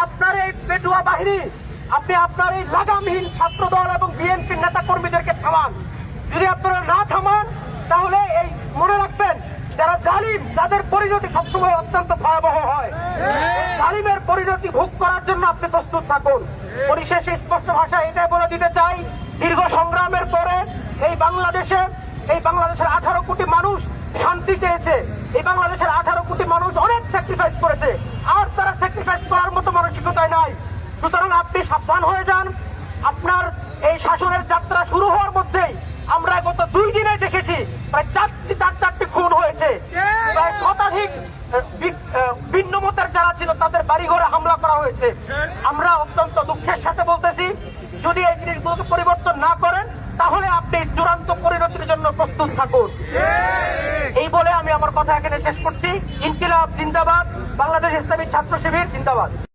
আপনার এই পেটুয়া বাহিনী, আপনি আপনার এই লাগামহীন ছাত্রদল এবং বিএনপির নেতা কর্মীদেরকে থামান। যদি আপনারা না থামান তাহলে এই মনে রাখবেন, যারা জালিম তাদের পরিণতি সবসময় অত্যন্ত ভয়াবহ হয়। জালিমের পরিণতি ভোগ করার জন্য আপনি প্রস্তুত থাকুন। পরিশেষে স্পষ্ট ভাষায় এটাই বলে দিতে চাই, দীর্ঘ সংগ্রামের পরে এই বাংলাদেশের 18 কোটি মানুষ শান্তি চেয়েছে। এই বাংলাদেশের 18 কোটি মানুষ অনেক স্যাক্রিফাইস করেছে, আর তারা স্যাক্রিফাইস করার মতো মানসিকতায় নাই। সুতরাং আপনি সাবধান হয়ে যান। আপনার এই শাসনের যাত্রা শুরু হওয়ার মধ্যেই আমরা গত 2 দিনে দেখেছি প্রায় চারটি খুন হয়েছে, প্রায় শতাধিক ভিন্নমতের যারা ছিল তাদের বাড়িঘরে হামলা করা হয়েছে। আমরা অত্যন্ত দুঃখের সাথে বলতেছি, যদি এই জিনিসগুলোকে পরিবর্তন না করেন তাহলে আপনি চূড়ান্ত পরিণতির জন্য প্রস্তুত থাকুন। এই বলে আমি আমার কথা এখানে শেষ করছি। ইনকিলাব জিন্দাবাদ, বাংলাদেশ ইসলামী ছাত্র শিবির জিন্দাবাদ।